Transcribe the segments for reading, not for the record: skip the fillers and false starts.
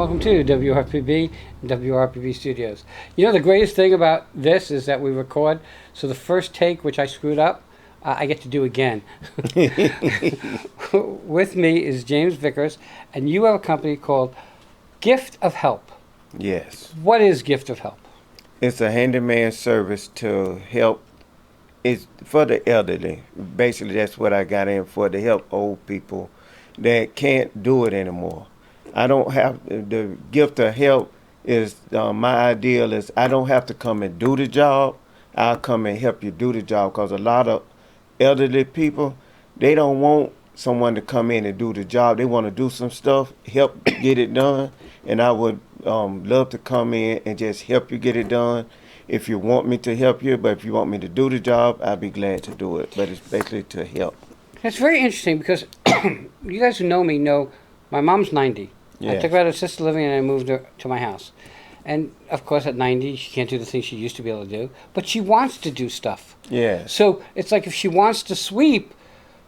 welcome to WRPB and WRPB Studios. You know, the greatest thing about this is that we record, so the first take, which I screwed up, I get to do again. With me is James Vickers, and you have a company called Gift of Help. Yes. What is Gift of Help? It's a handyman service to help. It's for the elderly. Basically, that's what I got in for, to help old people that can't do it anymore. I don't have, the gift of help is, my ideal is I don't have to come and do the job. I'll come and help you do the job, because a lot of elderly people, they don't want someone to come in and do the job. They want to do some stuff, help get it done, and I would love to come in and just help you get it done if you want me to help you. But if you want me to do the job, I'd be glad to do it. But it's basically to help. It's very interesting because you guys who know me know my mom's 90. Yes. I took her out of assisted living and I moved her to my house. And of course, at 90, she can't do the things she used to be able to do, but she wants to do stuff. Yes. So it's like if she wants to sweep,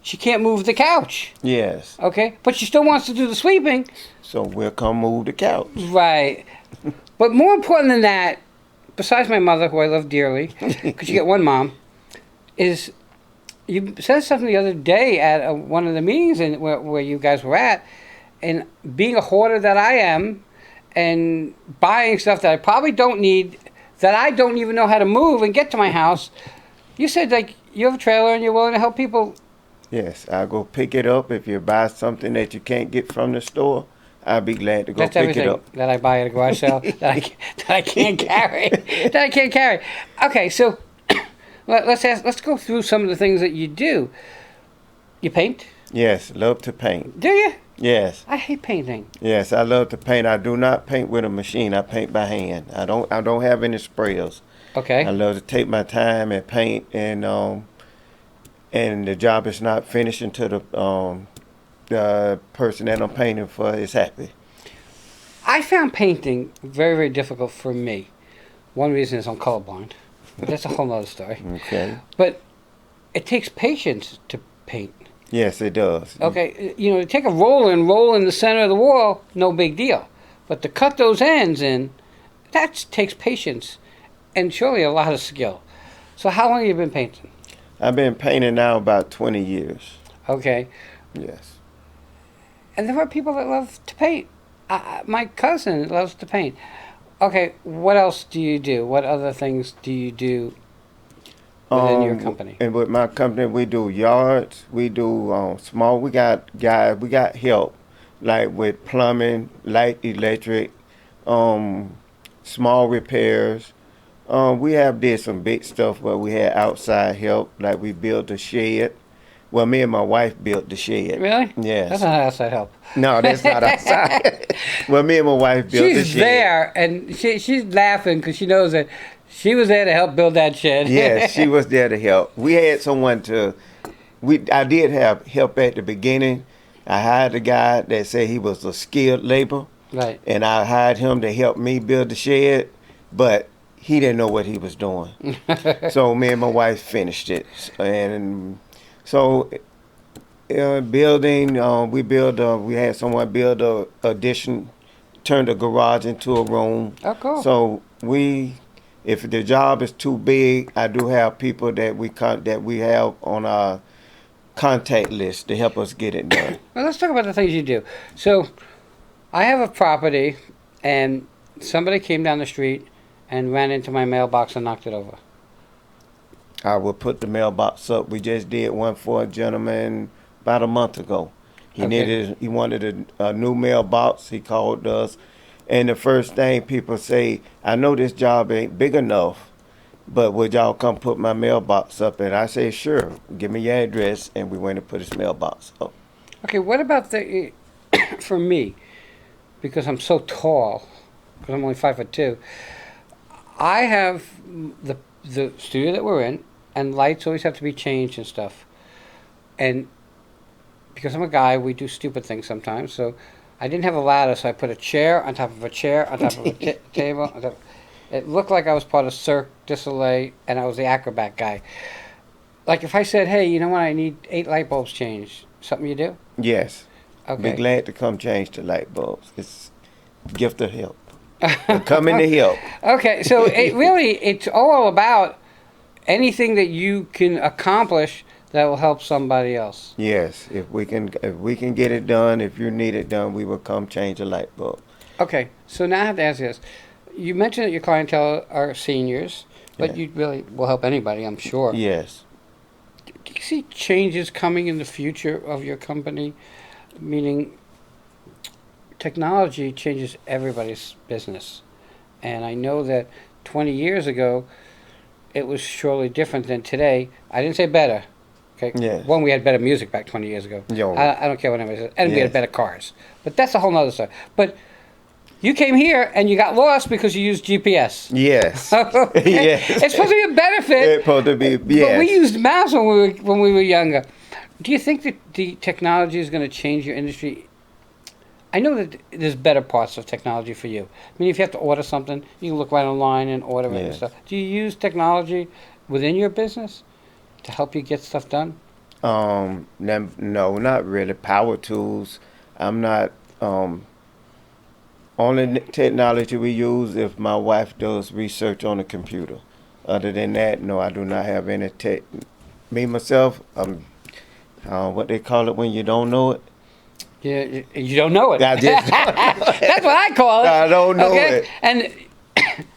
she can't move the couch. Yes. Okay? But she still wants to do the sweeping. So we'll come move the couch. Right. But more important than that, besides my mother, who I love dearly, because you get one mom, is you said something the other day at one of the meetings where you guys were at, and being a hoarder that I am, and buying stuff that I probably don't need, that I don't even know how to move and get to my house, you said, like, you have a trailer and you're willing to help people. Yes, I'll go pick it up. If you buy something that you can't get from the store, I'll be glad to go That's pick everything it up. that I buy at a garage sale that I can't carry. That I can't carry. Okay, so let's go through some of the things that you do. You paint? Yes, love to paint. Do you? Yes. I hate painting. Yes, I love to paint. I do not paint with a machine. I paint by hand. I don't have any sprayers. Okay. I love to take my time and paint, and the job is not finished until the person that I'm painting for is happy. I found painting very, very difficult for me. One reason is I'm colorblind. But that's a whole other story. Okay. But it takes patience to paint. Yes, it does. Okay, you know, to take a roller and roll in the center of the wall, no big deal. But to cut those ends in, that takes patience and surely a lot of skill. So how long have you been painting? I've been painting now about 20 years. Okay. Yes. And there are people that love to paint. My cousin loves to paint. Okay, what else do you do? What other things do you do within your company? And with my company, we do yards. We do small. We got help, like with plumbing, light, electric, small repairs. We have did some big stuff where we had outside help, like we built a shed. Well, me and my wife built the shed. Really? Yes. That's not outside help. No, that's not outside. Well, me and my wife built the shed. She's there, and she's laughing because she knows that she was there to help build that shed. Yes, she was there to help. We had someone I did have help at the beginning. I hired a guy that said he was a skilled labor. Right. And I hired him to help me build the shed, but he didn't know what he was doing. So me and my wife finished it. And so building, we had someone build a addition, turned the garage into a room. Oh, cool. So if the job is too big, I do have people that we have on our contact list to help us get it done. Well, let's talk about the things you do. So, I have a property, and somebody came down the street and ran into my mailbox and knocked it over. I will put the mailbox up. We just did one for a gentleman about a month ago. He wanted a new mailbox. He called us. And the first thing people say, I know this job ain't big enough, but would y'all come put my mailbox up? And I say, sure, give me your address, and we went to put his mailbox up. Okay, what about for me, because I'm so tall, because I'm only 5'2", I have the studio that we're in, and lights always have to be changed and stuff. And because I'm a guy, we do stupid things sometimes, so I didn't have a ladder, so I put a chair on top of a chair on top of a table. It looked like I was part of Cirque du Soleil, and I was the acrobat guy. Like if I said, hey, you know what, I need 8 light bulbs changed, something you do? Yes. Okay. Be glad to come change the light bulbs. gift of help. Coming to help. Okay, so it's all about anything that you can accomplish that will help somebody else. Yes, if we can get it done, if you need it done, we will come change a light bulb. Okay, so now I have to ask you this. You mentioned that your clientele are seniors, but Yeah. you really will help anybody, I'm sure. Yes. Do you see changes coming in the future of your company? Meaning, technology changes everybody's business. And I know that 20 years ago, it was surely different than today. I didn't say better. Okay. Yes. One, we had better music back 20 years ago. Yo. I don't care what anybody says. And we had Yes. better cars. But that's a whole nother story. But you came here and you got lost because you used GPS. Yes. Okay? Yes. It's supposed to be a benefit. It's supposed to be, yes. But we used maps when we were younger. Do you think that the technology is going to change your industry? I know that there's better parts of technology for you. I mean, if you have to order something, you can look right online and order it and Yes. stuff. Do you use technology within your business to help you get stuff done? No, not really. Power tools. I'm not. Only technology we use if my wife does research on the computer. Other than that, no, I do not have any tech. Me myself, what they call it when you don't know it. You don't know it. I just That's what I call it. I don't know it. And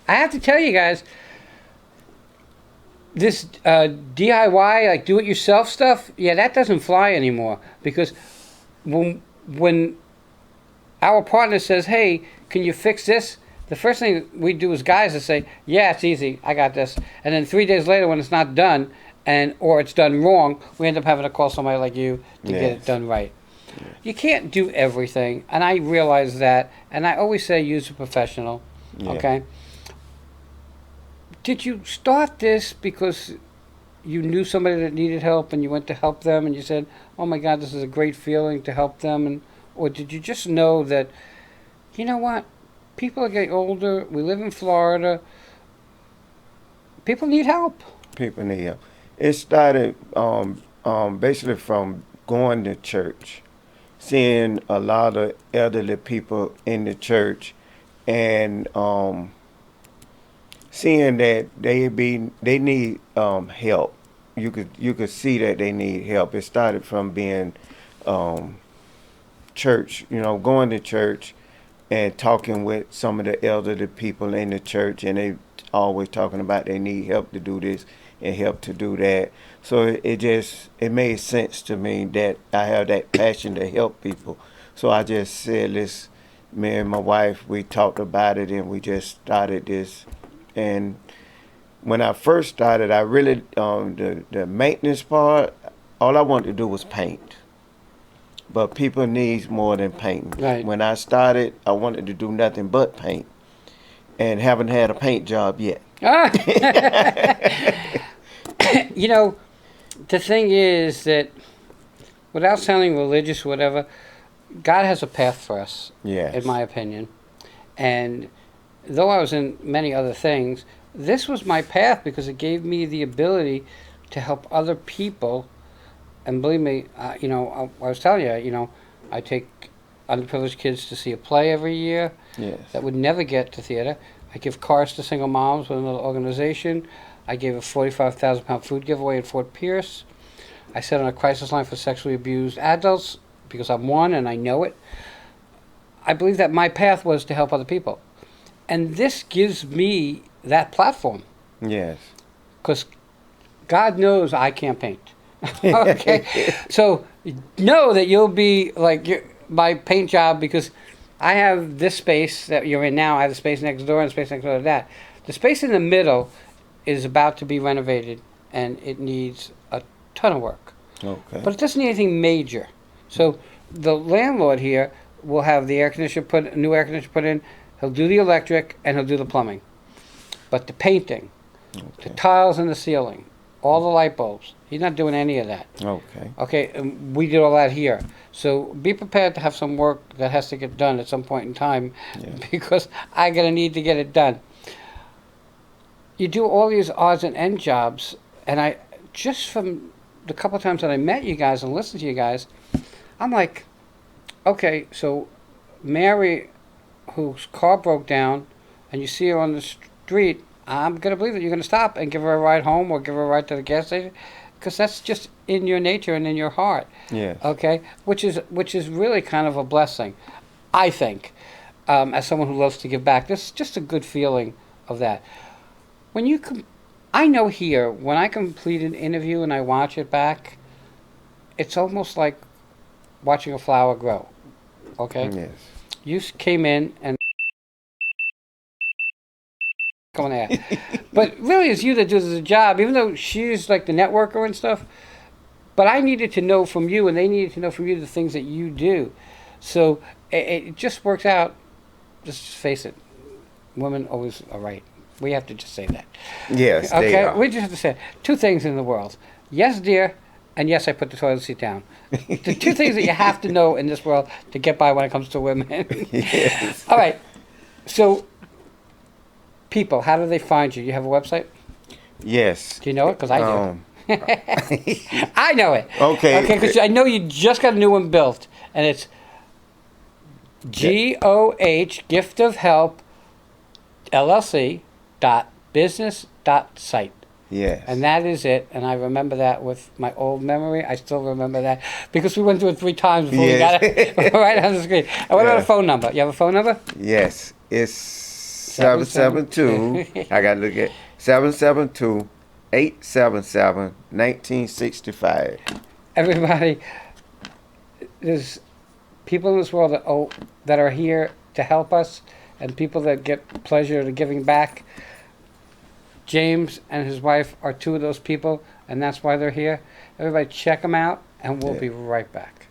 I have to tell you guys, this DIY, like do-it-yourself stuff, yeah, that doesn't fly anymore. Because when our partner says, hey, can you fix this? The first thing we do as guys is say, yeah, it's easy, I got this. And then 3 days later when it's not done, or it's done wrong, we end up having to call somebody like you to get it done right. You can't do everything, and I realize that, and I always say use a professional, okay? Did you start this because you knew somebody that needed help and you went to help them and you said, oh my God, this is a great feeling to help them, or did you just know that, you know what, people are getting older, we live in Florida, people need help? People need help. It started basically from going to church, seeing a lot of elderly people in the church, and seeing that they need help. You could see that they need help. It started from being church, going to church and talking with some of the elderly people in the church, and they always talking about they need help to do this and help to do that. So it made sense to me that I have that passion to help people. So I just said, me and my wife, we talked about it and we just started this. And when I first started, I really, the maintenance part, all I wanted to do was paint. But people needs more than painting. Right. When I started, I wanted to do nothing but paint, and haven't had a paint job yet. The thing is that, without sounding religious or whatever, God has a path for us, Yes. in my opinion. And though I was in many other things, this was my path because it gave me the ability to help other people. And believe me, I was telling you, I take underprivileged kids to see a play every year Yes. that would never get to theater. I give cars to single moms with another organization. I gave a 45,000-pound food giveaway at Fort Pierce. I sit on a crisis line for sexually abused adults because I'm one and I know it. I believe that my path was to help other people. And this gives me that platform. Yes. Because God knows I can't paint. Okay? So know that you'll be like my paint job, because I have this space that you're in now. I have the space next door and the space next door to that. The space in the middle is about to be renovated, and it needs a ton of work. Okay. But it doesn't need anything major. So the landlord here will have the new air conditioner put in. He'll do the electric and he'll do the plumbing. But the painting, the tiles in the ceiling, all the light bulbs, he's not doing any of that. Okay. Okay, and we did all that here. So be prepared to have some work that has to get done at some point in time, because I'm going to need to get it done. You do all these odds and end jobs, and I just from the couple of times that I met you guys and listened to you guys, I'm like, okay, so Mary whose car broke down and you see her on the street, I'm going to believe that you're going to stop and give her a ride home or give her a ride to the gas station, because that's just in your nature and in your heart. Yes. Okay, which is really kind of a blessing, I think, as someone who loves to give back. This is just a good feeling of that. When you I know here, when I complete an interview and I watch it back, it's almost like watching a flower grow. Okay? Yes. You came in and going there. But really, it's you that does the job, even though she's like the networker and stuff. But I needed to know from you, and they needed to know from you the things that you do. So it just works out. Just face it. Women always are right. We have to just say that. Yes, they Okay? are. We just have to say two things in the world. Yes, dear, and yes, I put the toilet seat down. The two things that you have to know in this world to get by when it comes to women. Yes. All right. So, people, how do they find you? You have a website? Yes. Do you know it? Because I do. Um, I know it. Okay. Okay, because I know you just got a new one built, and it's GOH, Gift of Help, LLC, .business.site. Yes. And that is it. And I remember that with my old memory. I still remember that because we went through it 3 times before we got Yes. it right on the screen. And what about Yeah. a phone number? You have a phone number? Yes. It's 772. I got to look at 772-877-1965. Everybody, there's people in this world that are here to help us, and people that get pleasure to giving back. James and his wife are 2 of those people, and that's why they're here. Everybody check them out, and we'll Yeah. be right back.